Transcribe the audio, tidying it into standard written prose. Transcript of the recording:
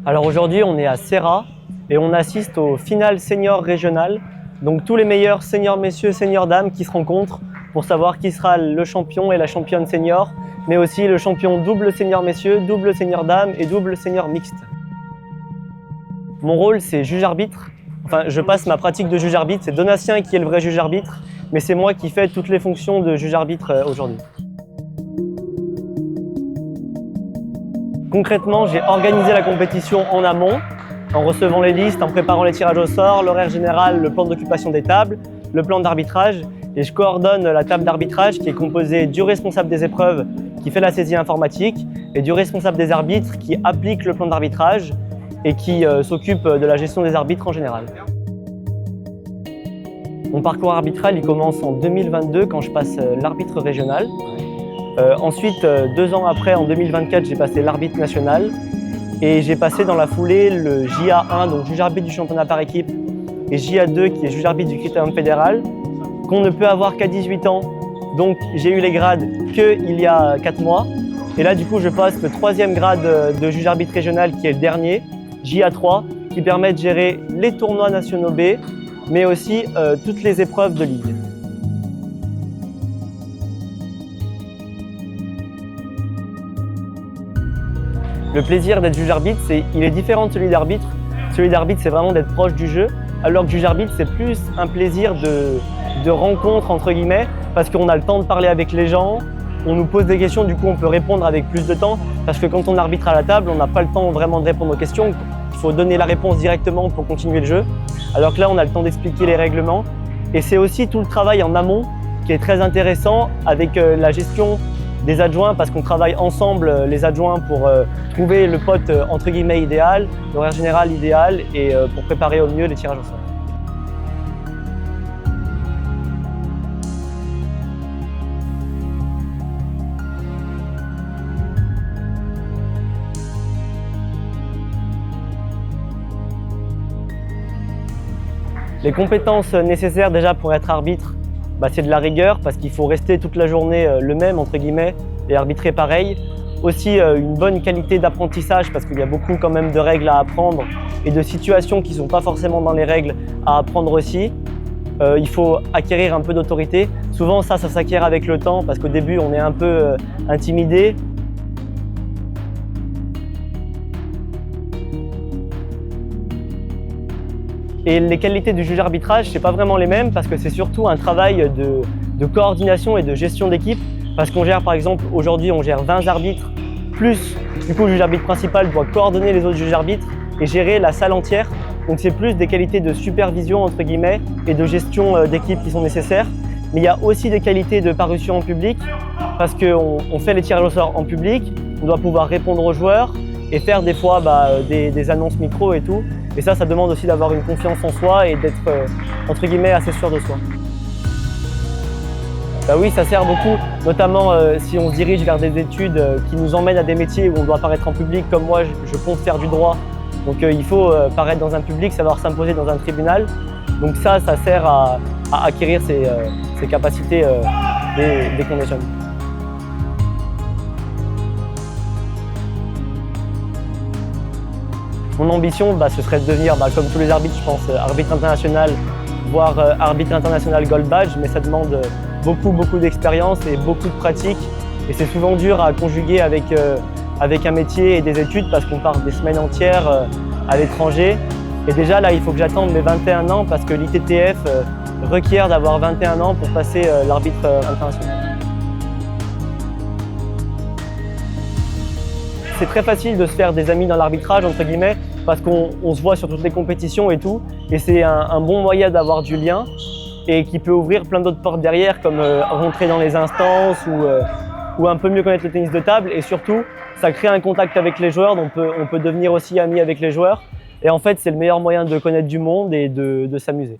Alors aujourd'hui, on est à Serra et on assiste au final senior régional. Donc tous les meilleurs seniors messieurs, seniors dames qui se rencontrent pour savoir qui sera le champion et la championne senior, mais aussi le champion double senior messieurs, double senior dames et double senior mixte. Mon rôle, c'est juge-arbitre. Enfin, je passe ma pratique de juge-arbitre. C'est Donatien qui est le vrai juge-arbitre, mais c'est moi qui fais toutes les fonctions de juge-arbitre aujourd'hui. Concrètement, j'ai organisé la compétition en amont, en recevant les listes, en préparant les tirages au sort, l'horaire général, le plan d'occupation des tables, le plan d'arbitrage. Et je coordonne la table d'arbitrage qui est composée du responsable des épreuves qui fait la saisie informatique et du responsable des arbitres qui applique le plan d'arbitrage et qui s'occupe de la gestion des arbitres en général. Mon parcours arbitral il commence en 2022 quand je passe l'arbitre régional. Ensuite, 2 ans après, en 2024, j'ai passé l'arbitre national et j'ai passé dans la foulée le JA1, donc juge-arbitre du championnat par équipe, et JA2 qui est juge-arbitre du critérium fédéral, qu'on ne peut avoir qu'à 18 ans. Donc j'ai eu les grades qu'il y a 4 mois. Et là, du coup, je passe le 3e grade de juge-arbitre régional qui est le dernier, JA3, qui permet de gérer les tournois nationaux B, mais aussi toutes les épreuves de ligue. Le plaisir d'être juge-arbitre, il est différent de celui d'arbitre. Celui d'arbitre, c'est vraiment d'être proche du jeu, alors que juge-arbitre, c'est plus un plaisir de rencontre, entre guillemets, parce qu'on a le temps de parler avec les gens, on nous pose des questions, du coup on peut répondre avec plus de temps, parce que quand on arbitre à la table, on n'a pas le temps vraiment de répondre aux questions, il faut donner la réponse directement pour continuer le jeu, alors que là on a le temps d'expliquer les règlements. Et c'est aussi tout le travail en amont qui est très intéressant avec la gestion des adjoints, parce qu'on travaille ensemble, les adjoints, pour trouver le pote entre guillemets idéal, l'horaire général idéal et pour préparer au mieux les tirages au sort. Les compétences nécessaires déjà pour être arbitre, c'est de la rigueur parce qu'il faut rester toute la journée le même entre guillemets et arbitrer pareil. Aussi une bonne qualité d'apprentissage parce qu'il y a beaucoup quand même de règles à apprendre et de situations qui ne sont pas forcément dans les règles à apprendre aussi. Il faut acquérir un peu d'autorité. Souvent ça s'acquiert avec le temps parce qu'au début on est un peu intimidé. Et les qualités du juge-arbitrage, ce n'est pas vraiment les mêmes parce que c'est surtout un travail de coordination et de gestion d'équipe. Parce qu'on gère, par exemple, aujourd'hui, on gère 20 arbitres, plus du coup le juge-arbitre principal doit coordonner les autres juges-arbitres et gérer la salle entière. Donc c'est plus des qualités de supervision, entre guillemets, et de gestion d'équipe qui sont nécessaires. Mais il y a aussi des qualités de parution en public parce qu'on fait les tirages au sort en public, on doit pouvoir répondre aux joueurs et faire des fois des annonces micro et tout. Et ça demande aussi d'avoir une confiance en soi et d'être, entre guillemets, assez sûr de soi. Oui, ça sert beaucoup, notamment si on se dirige vers des études qui nous emmènent à des métiers où on doit paraître en public, comme moi, je compte faire du droit. Donc il faut paraître dans un public, savoir s'imposer dans un tribunal. Donc ça sert à acquérir ces capacités dès qu'on est jeune. Mon ambition, ce serait de devenir, comme tous les arbitres, je pense, arbitre international, voire arbitre international Gold Badge, mais ça demande beaucoup d'expérience et beaucoup de pratique. Et c'est souvent dur à conjuguer avec un métier et des études parce qu'on part des semaines entières à l'étranger. Et déjà là, il faut que j'attende mes 21 ans parce que l'ITTF requiert d'avoir 21 ans pour passer l'arbitre international. C'est très facile de se faire des amis dans l'arbitrage, entre guillemets, parce qu'on se voit sur toutes les compétitions et tout. Et c'est un bon moyen d'avoir du lien et qui peut ouvrir plein d'autres portes derrière, comme rentrer dans les instances ou un peu mieux connaître le tennis de table. Et surtout, ça crée un contact avec les joueurs, donc on peut devenir aussi ami avec les joueurs. Et en fait, c'est le meilleur moyen de connaître du monde et de s'amuser.